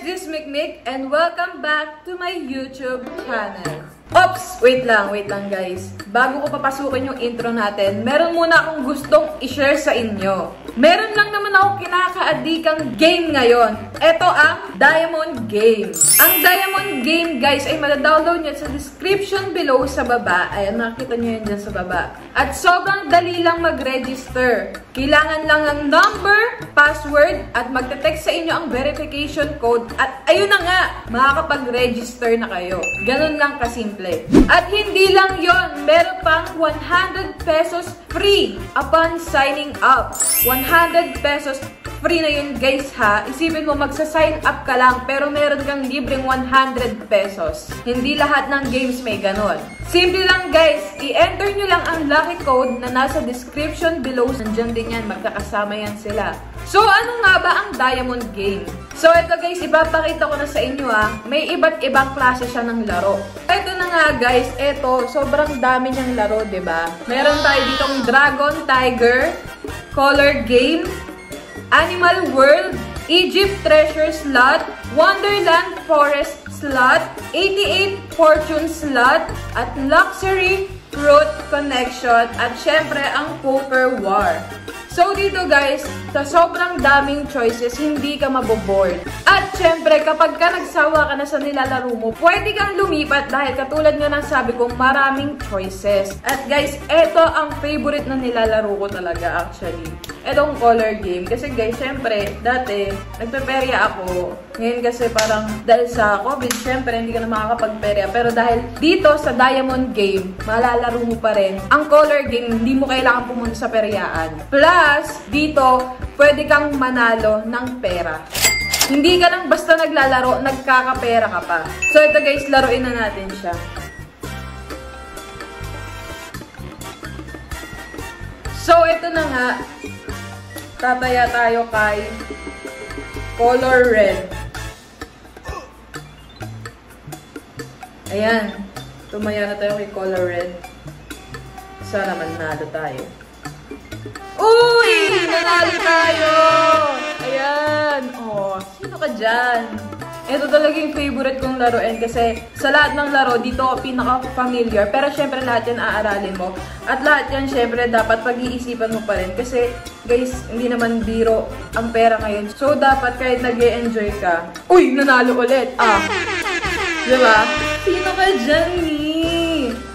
this is Mikmik and welcome back to my YouTube channel. Oops! Wait lang guys. Bago ko papasukin yung intro natin, meron muna akong gustong i-share sa inyo. Meron lang naman ako kinakaadikang game ngayon. Ito ang Diamond Game. Ang Diamond Game guys ay madadownload nyo sa description below sa baba. Ayan, nakita nyo yun dyan sa baba. At sobrang dali lang mag-register. Kailangan lang ng number, password, at magte-text sa inyo ang verification code. At ayun na nga, makakapag-register na kayo. Ganun lang kasimple. At hindi lang yon, meron pang 100 pesos free upon signing up. 100 pesos free na yun guys ha. Isipin mo, magsa-sign up ka lang pero meron kang libreng 100 pesos. Hindi lahat ng games may ganon. Simple lang guys, i-enter nyo lang ang lucky code na nasa description below. Nandiyan din yan, magkakasama yan sila. So ano nga ba ang Diamond Game? So ito guys, ipapakita ko na sa inyo ha. May iba't ibang klase siya ng laro. Ito na nga guys, ito sobrang dami niyang laro, 'di ba? Meron tayo ditong Dragon Tiger, Color Game, Animal World, Egypt Treasure Slot, Wonderland Forest Slot, 88 Fortune Slot, at Luxury Fruit Connection, at syempre ang Poker War. So dito guys, sa sobrang daming choices, hindi ka maboboard. At syempre, kapag ka nagsawa ka na sa nilalaro mo, pwede kang lumipat dahil katulad nga ng sabi ko, maraming choices. At guys, eto ang favorite na nilalaro ko talaga actually. Etong Color Game. Kasi guys, syempre, dati, nagpe-perya ako. Ngayon kasi parang dahil sa COVID, syempre, hindi ka na makakapag-perya. Pero dahil dito sa Diamond Game, malalaro mo pa rin. Ang Color Game, hindi mo kailangan pumunta sa peryaan. Plus, dito, pwede kang manalo ng pera. Hindi ka lang basta naglalaro, nagkakapera ka pa. So, ito guys, laruin na natin siya. So, ito na nga. Tataya tayo kay Color Red. Ayan. Tumaya na tayo kay Color Red. Sana manalo tayo. Uy! Nanalo tayo! Ayan! Oh, sino ka dyan? Ito talaga yung favorite kong laruin kasi sa lahat ng laro, dito ako pinaka-familiar. Pero syempre lahat yan aaralin mo. At lahat yan syempre dapat pag-iisipan mo pa rin. Kasi guys, hindi naman biro ang pera ngayon. So dapat kahit nag-e-enjoy ka. Uy! Nanalo ulit! Ah! Diba? Sino ka dyan ni?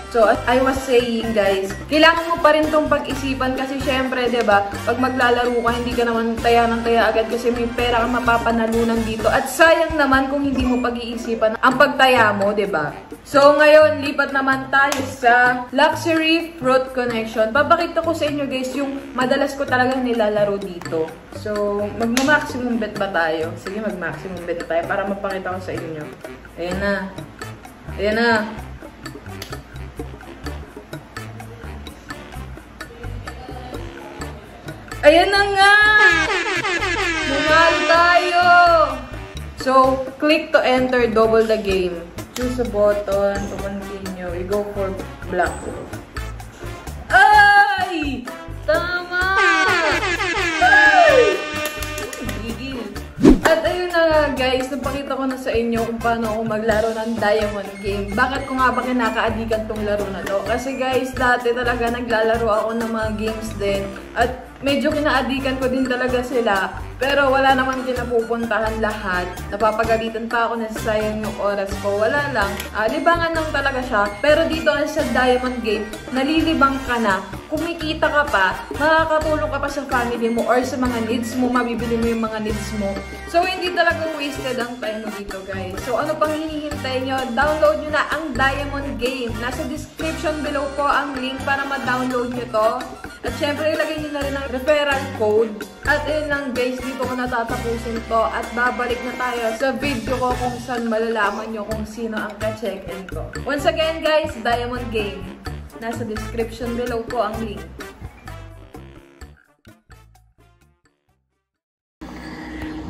So, I was saying guys, kailangan mo pa rin itong pag-isipan kasi syempre, diba, pag maglalaro ka, hindi ka naman taya ng taya agad kasi may pera kang mapapanalunan dito. At sayang naman kung hindi mo pag-iisipan ang pagtaya mo, diba? So, ngayon, lipat naman tayo sa Luxury Fruit Connection. Papakita ko sa inyo guys yung madalas ko talagang nilalaro dito. So, mag-maximum bet ba tayo? Sige, mag-maximum bet tayo para mapakita ko sa inyo. Ayan na. Ayan na. Ayan na nga! Nanalo tayo! So, click to enter, double the game. Choose a button to continue. We go for black. Ay! Tama! Ay! Gigil. At ayun na nga guys, napakita ko na sa inyo kung paano ako maglaro ng Diamond Game. Bakit ko nga ba kinakaadikan tong laro na to? Kasi guys, dati talaga naglalaro ako ng mga games din. At medyo kinaadikan ko din talaga sila. Pero wala namang kinapupuntahan lahat. Napapagalitan pa ako na sayang yung oras ko. Wala lang. Libangan lang talaga siya. Pero dito sa Diamond Game, nalilibang ka na. Kumikita ka pa, makakatulong ka pa sa family mo or sa mga needs mo, mabibili mo yung mga needs mo. So, hindi talaga wasted ang time mo dito, guys. So, ano pang hinihintay nyo? Download nyo na ang Diamond Game. Nasa description below ko ang link para ma-download nyo to. At syempre, ilagay nyo na rin ang referral code. At yun lang guys, dito ko natatapusin to. At babalik na tayo sa video ko kung saan malalaman nyo kung sino ang ka-check-in ko. Once again guys, Diamond Game. Nasa description below ko ang link.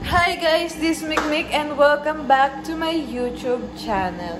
Hi guys, this is Mikmik and welcome back to my YouTube channel.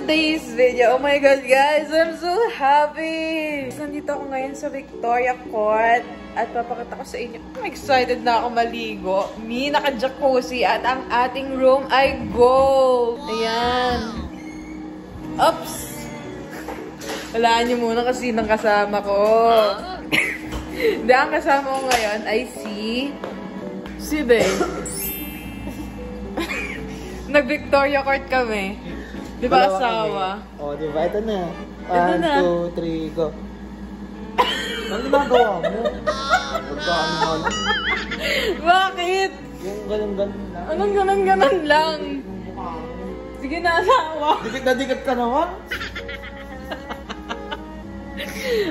today's video. Oh my God, guys! I'm so happy! Nandito ako ngayon sa Victoria Court at papakita ko sa inyo. I'm excited na ako maligo. Naka-jacuzzi at ang ating room ay gold. Ayan. Oops! Walaan niyo muna kasi sinong kasama ko. Hindi, ang kasama ko ngayon ay si Babe. Nag-Victoria Court kami. Di ba asawa? O, di ba? Ito na. Ito na. 1, 2, 3, go. Ano ginagawa mo? Pagkaan mo lang. Bakit? Yung ganun-ganun lang. Anong ganon-ganon lang? Sige na, asawa. Dikit na dikit ka naman.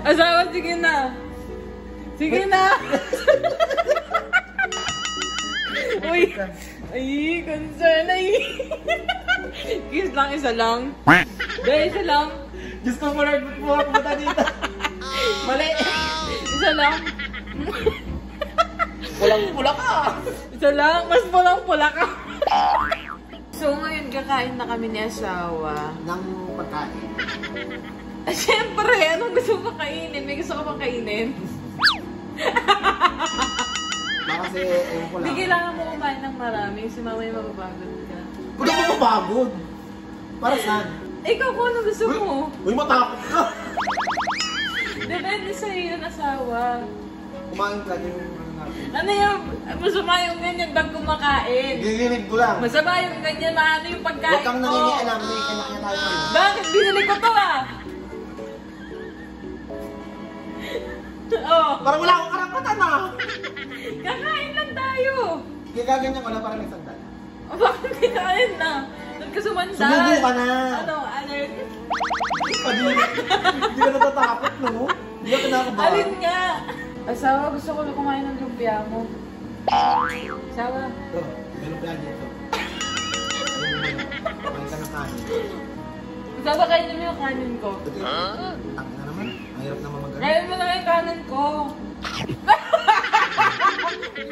Asawa, sige na. Sige na. Uy. Ay, concern. Ay. Kiss lang, isa lang. Dahil isa lang. Diyos ko, Lord, ba't pumunta dito? Mali. Isa lang. Pulang-pula ka. Isa lang. Mas pulang-pula ka. So, ngayon kakain na kami ni asawa. Nang pagkain. Siyempre, anong gusto mo kainin? May gusto ka bang kainin? Kasi, ewan ko lang. Hindi kailangan mo kumain ng marami. Si mama yung mababagod ka. Huwag ako mapapagod. Para saan? Ikaw kung ano gusto mo. Uy, matakot ka. Depende sa'yo yung asawa. Kumain ka din. Ano yung, masama yung ganyan bag kumakain. Gigilid ko lang. Masama yung ganyan, maano yung pagkain Huwag kang nangingialam. May kanya tayo ngayon. Bakit? Binili ko to ah. Oh, Parang wala akong karapatan ah. kakain lang tayo. Kaya gaganyan ko lang para may sandal. O bakit kikain na? Doon ka sumandal. Sumubo ka na. Ano, alert? Hindi ka natatakot, no? Hindi ka kinakabahan. Alin nga? Asawa, gusto ko na kumain ng lumpia mo. Asawa. Ito, meron pa yan dito. Kumain ka ng kanin. Asawa, kainin mo yung kanin ko. Tangin na naman. Mahirap naman mag-ano. Kainin mo na yung kanin ko.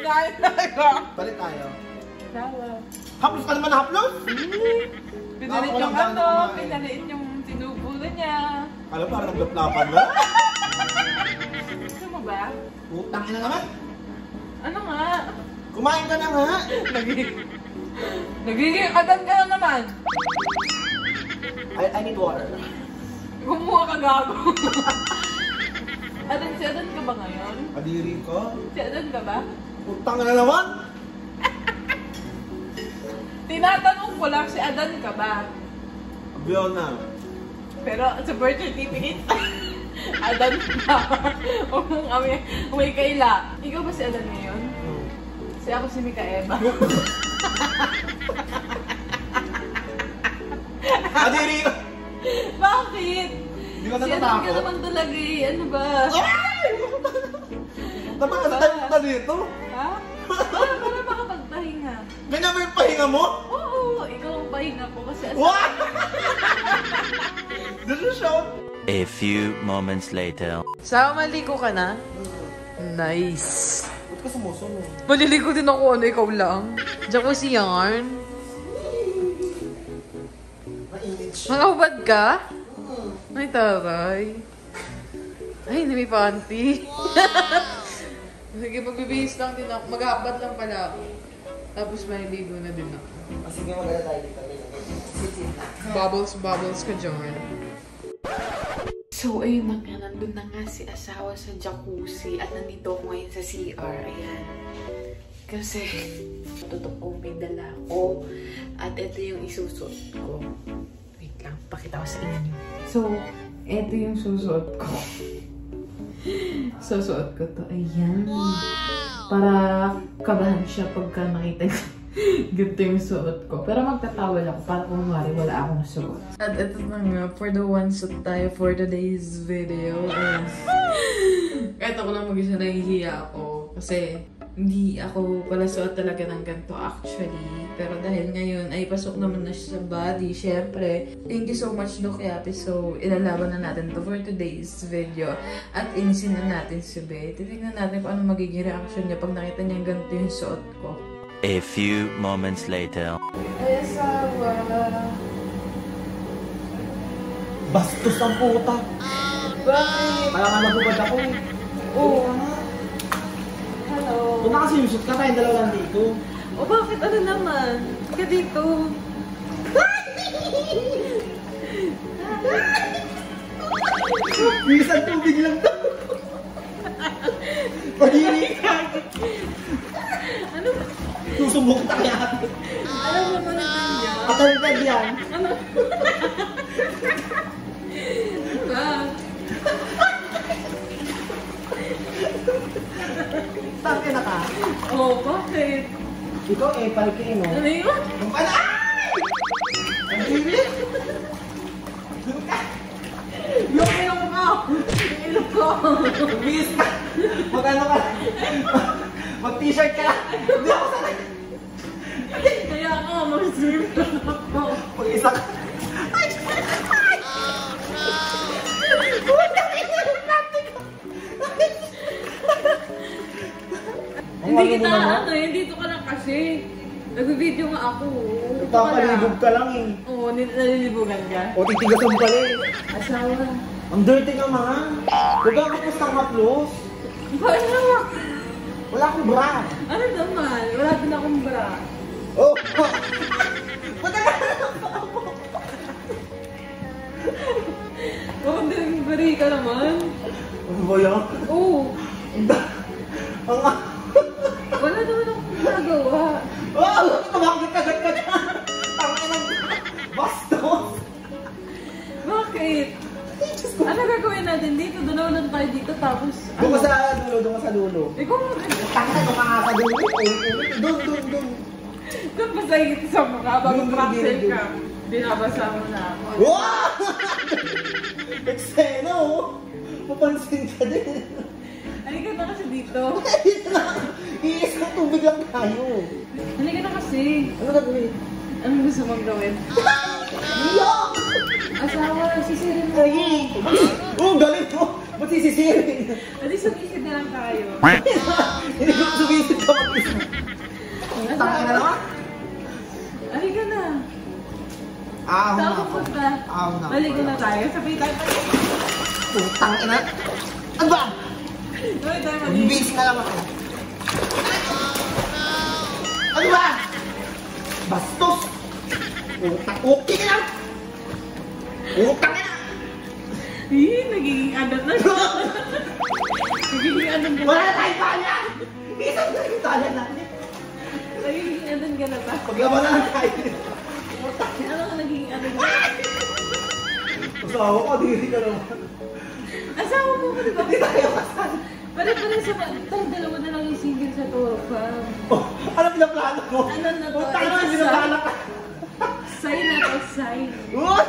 Kain na ako. Balik tayo. Asawa. Haplos ka naman na haplos? Pinalit Ako yung lang ano, gano'n kumain. pinalit yung sinubulan niya. Alam, parang naglaplapan na. Gusto mo ba? Utang na naman. Ano nga? Kumain ka na nga. Nagiging agad ka na naman. I need water. Gumawa ka gago. Adan, si Adan ka ba ngayon? Kadiri ko. Si Adan ka ba? Utang na naman. Tinatanong ko lang, si Adan ka ba? Abiyaw na. Pero sa birth certificate, Adan ka. Umay kaila. Ikaw ba si Adan ngayon? Si ako si Mikaela. Kadiri ko. Bakit? Hindi ka Si Adan natatakot. ka naman talaga eh. Ano ba? Dapat ka tayo punta dito. Ha? Para makapagpahinga. Ganyan mo yung pahinga mo? Oo, ikaw ang pahinga ko kasi What? This is show. A few moments later. Sa maligo ka na? Nice. Ba't ka sumusunod? Maliligo din ako, ano, ikaw lang. Jacuzzi yarn. Mainit siya. Makahubad ka? Ay, taray. Ay, hindi may panty. Sige, magbibihis lang din ako. Maghahabad lang pala ako. Tapos maliligo na din ako. Sige, maganda tayo dito. Bubbles ka dyan. So, ayun na nga. Nandun na nga si asawa sa jacuzzi. At nandito ako ngayon sa CR. Ayan. Kasi, tutok ko may dala ko. At ito yung isusot ko. Wait lang, pakita ko sa inyo. So, ito yung susuot ko. Susuot ko to. Ayan. Para kabahan siya pagka nakita niya. Ganito yung suot ko. Pero magtatawal ako para kung mawari wala akong suot. At ito na nga, for the one suit tayo for today's video. Kahit ako lang mag-isa nahihiya ako. Kasi hindi ako pala suot talaga ng ganito actually. Pero dahil ngayon ay pasok naman na siya sa body, syempre. Thank you so much, Doc Yapi. So, ilalaban na natin to for today's video. At inisin na natin si Be. Titignan natin kung ano magiging reaction niya pag nakita niya ganito yung suot ko. A few moments later. Ay, asawa. Bastos ang puta. Bakit? Kaya nga nabubad ako eh. Oo. Hello. Kung nakasimusot ka, tayong dalawa lang dito. O bakit? Ano naman? Ka dito. Bisan tubig lang daw. Pag-inig ka. Ano? Susubok na kaya. Alam mo naman niya. Katalitan yan. Ano? Ba? Tangke na ka. Oh, bakit? Ikaw eh, palki no? Ano yun? Ang pala! Ang hirit! Yung ilong ko! Yung ilong ko. Bis ka! Mag-ano ka? Mag-t-shirt ka lang! Hindi ako sanay! Kaya ako, mag-swim lang ako. Pag-isa ka! Ay! Hindi kita, ano eh, dito ka lang kasi. Nag-video nga ako. Nagpapalibog ka lang eh. Oo, nalilibugan ka. O titigas mo pala eh. Asawa. Ang dirty nga mga. Huwag ka kapos ng haplos. Bakit naman? Wala akong bra. Ano naman? Wala din akong bra. Oh! Punta ka! Bakit din bari ka naman? Ano ba yan? Oo. Ang Wala naman akong ginagawa. wow! Tumakit ka dyan! Tangin ng bastos! Bakit? Ano gagawin natin dito? Dalawa lang tayo dito tapos... Doon ka sa dulo, doon ka sa dulo. Ikaw mo rin. Tangin na makakadulo. Doon. Doon ba sa higit sa mukha bago Doon, praxel doon. ka? Binabasa mo na ako. Wow! Eksena oh! Papansin ka din. Halika na kasi dito. Iisang tubig lang tayo. Halika na kasi. Ano gagawin? Anong gusto mong gawin? Yuck! Asawa, sisirin mo. Ay! Oh, galing mo! Ba't sisisirin? Adi sumisid na lang tayo. Hindi ko sumisid ka mag-isa. Tangin na naman. Halika na. Ahon Saan na ako ako. punta? Ahon na ako. Halika na tayo. Sabay tayo pa. Putang ina. Ano ba? Sabay tayo mali. Bis na lang ako. Ano ba? Bastos! Utang. Okay na lang! Utang na! Nagiging adat na siya. Nagiging adat ka Wala na. na tayong bahala! Isang na yung tala natin. Nagiging adat ka na ba? Paglaban na lang tayo. Ano ka nagiging adat ka? Asawa ko, diri ka naman. Asawa mo ko, di ba? Hindi tayo kasal. Pare-pare sa tayong dalawa na lang yung single sa Toro Farm. Oh, ano pinaplano ko? Ano na to? Utang na, It's a pinaplano ka. Sign na to, sign. What?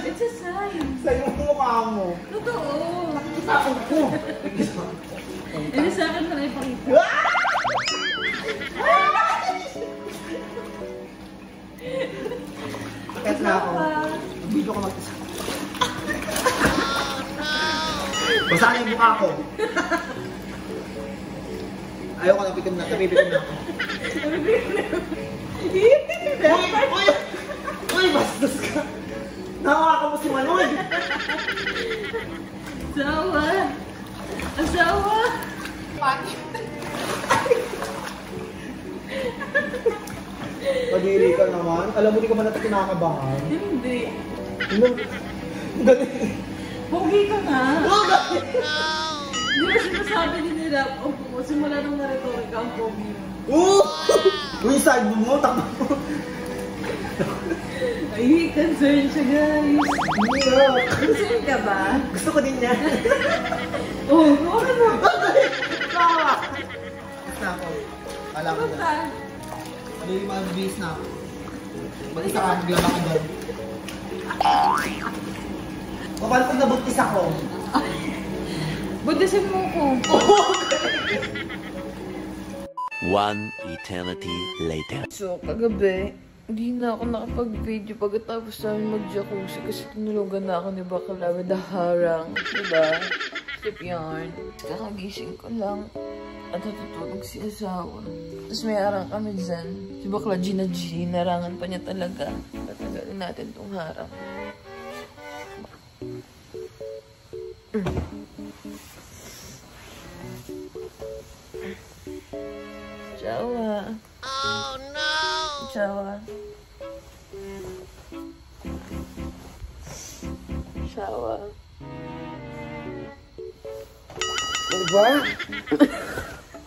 It's a sign. Sa'yo ang mukha mo. Totoo. Ako ko. Hindi sa akin mo na ipakita. Kahit na ako. Dito ka mag-isa. Basahin yung mukha ko. Ayaw ko, napitom na. Napipitom na ako. Uy! Uy! Bastos ka! Nakaka mo si Manoy! Asawa. Asawa. Pag-iiri ka naman. Alam mo, di ka man natin kinakabahan. Hindi. Galing. Pogi ka nga. Oh, galing! Di ba sinasabi din nila, simula nung na-rhetoric ang pogi mo. Uy, side mo, takbo mo. Ay, concern siya guys. Concern ka ba? Gusto ko din yan. Oh, okay mo. Tawa! Basta ako. Alam ko Kamusta? na. Ano yung mga bis na ako? Mag-isa ka, maglaba ka doon. Paano pag nabuntis ako? Budisin mo ko. One eternity later. So, kagabi, hindi na ako nakapag-video pagkatapos namin mag-jacuzzi kasi tinulugan na ako ni Bakla with the harang. Diba? Tip yarn. Kakagising ko lang at natutulog si asawa. Tapos may harang kami dyan. Si Bakla Gina G, narangan pa niya talaga. Tatagalin natin tong harang. Jawa. Oh no! Jawa. Jawa. Diba?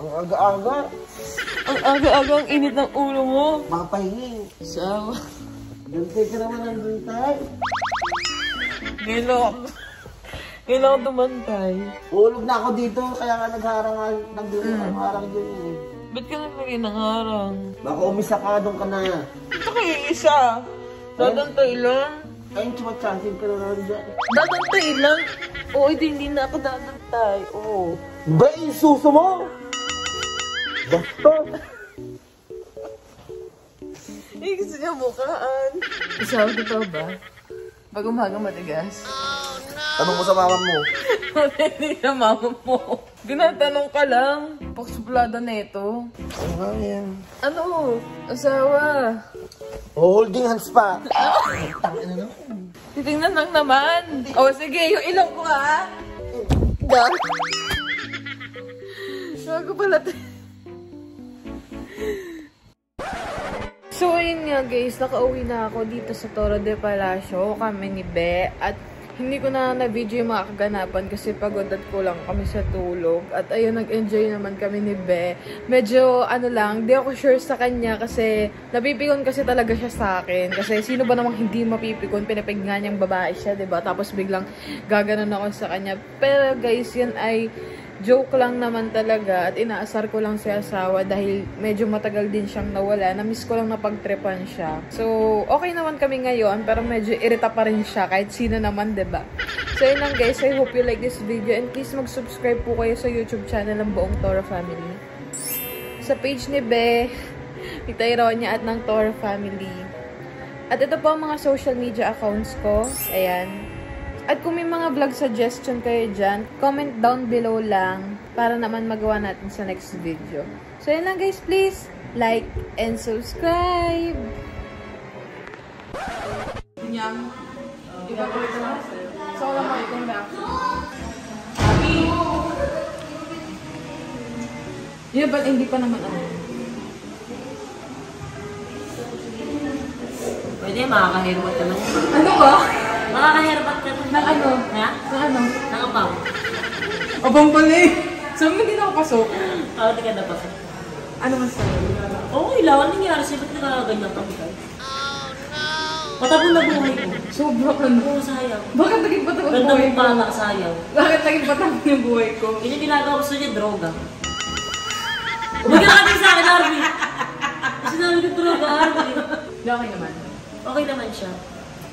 Ang aga-aga. Ang aga-aga ang init ng ulo mo. Makapahingi. Jawa. Gantay ka naman ng gantay. Ngayon ako tumantay. Ulog na ako dito, kaya nga nagharang dyan eh. Ba't ka naglagay ng harang? Baka umisakadong ka na. Ito kayo isa. Dadantay lang. Ayun, chumatsasin ka na naman dyan. Dadantay lang. Oo, hindi na ako dadantay. Oo. Ba, yung suso mo? Basta. Gusto niya mukhaan. Isaw, totoo ba? Pag umaga matigas. Tanong mo sa mama mo. Hindi na mama mo. Ginatanong ka lang. Paksuplada na ito. Ano nga yan? Ano? Asawa. Holding hands pa. Titingnan lang naman. O sige, yung ilong ko ha. Bago pala ito. So, ayun nga guys, nakauwi na ako dito sa Torre de Palacio, kami ni Be, at hindi ko na na-video yung mga kaganapan kasi pagod at kulang kami sa tulog. At ayun, nag-enjoy naman kami ni Be. Medyo, ano lang, di ako sure sa kanya kasi napipikon kasi talaga siya sa akin. Kasi sino ba namang hindi mapipikon, pinapignan niyang babae siya, diba? Tapos biglang gaganon ako sa kanya. Pero guys, yan ay joke lang naman talaga at inaasar ko lang si asawa dahil medyo matagal din siyang nawala. Na-miss ko lang na pagtripan siya. So, okay naman kami ngayon pero medyo irita pa rin siya kahit sino naman, diba? So, yun lang guys. I hope you like this video and please mag-subscribe po kayo sa YouTube channel ng buong Toro Family. Sa page ni Be, ni Tyronia at ng Toro Family. At ito po ang mga social media accounts ko. Ayan. At kung may mga vlog suggestion kayo dyan, comment down below lang para naman magawa natin sa next video. So yun lang guys, please like and subscribe! Nyam, iba ko ito na. So wala mo itong na. Yun ba, hindi pa naman ano. Pwede, makaka-haircut naman. Ano ba? Makaka-haircut ka naman. Nang ano? Ha? Nang ano? Nakapaw. Abang pala eh. So, hindi na ako pasok. Oo, di ka napasok. Ano man sa'yo? Okay lang, anong nangyari sa'yo? Ba't nakaganyan ka? Patapon na buhay ko. Sobra ka na. Oo, sayang. Bakit naging patapon ang Ganda buhay mong ko? bata, sayang. Bakit naging patapon yung buhay ko? Yun yung ginagawa ko sa niya, droga. Umagyan ka din sa akin, Arby. Kasi namin yung droga, Arby. Okay naman. Okay naman siya.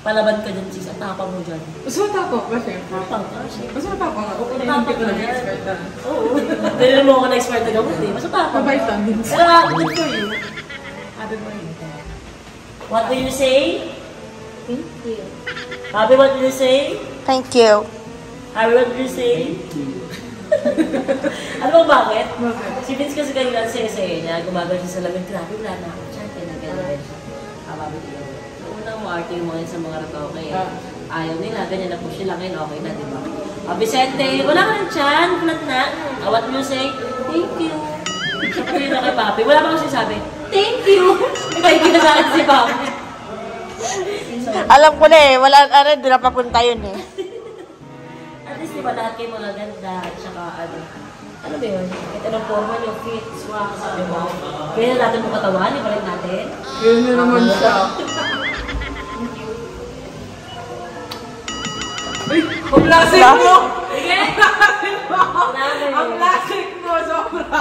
Palaban ka dyan, sis. At tapang mo dyan. Mas matapang ka, syempre. Tapang ka, siya. Mas matapang ako. Oo, Hindi tapang ko ka naging yan. expert na. Oo. Dahil mo ako na-expert na gamot eh. Mas tapang. Mabait lang din. Pero good for you. Happy for you. What will you say? Thank you. Happy, what will you say? Thank you. Happy, what will you say? Ano ba bakit? Bakit? Si Vince kasi kanina sa essay niya, gumagawa siya sa lamin. Grabe, wala na ako. Diyan, ganyan siya. Hababit yun. Unang mo arte yung mga sa mga rataw kaya ayaw nila. Ganyan na po sila ngayon. Okay na, di ba? Vicente, wala ka ng tiyan. Flat na. What will you say? Thank you. Sabi na kay Papi. Wala pa kasi sabi, thank you. Thank you na sa akin si Papi. Alam ko na eh, wala doon na papunta yun eh. At least, di ba, lahat kayo mga ganda at saka ano ba yun? Kahit anong forma nyo, fit, swak, sabi mo. Kaya na natin mo katawan, ibalik natin. Yun na naman siya. Uy, ang plastic mo! Sige! Ang plastic mo, sobra!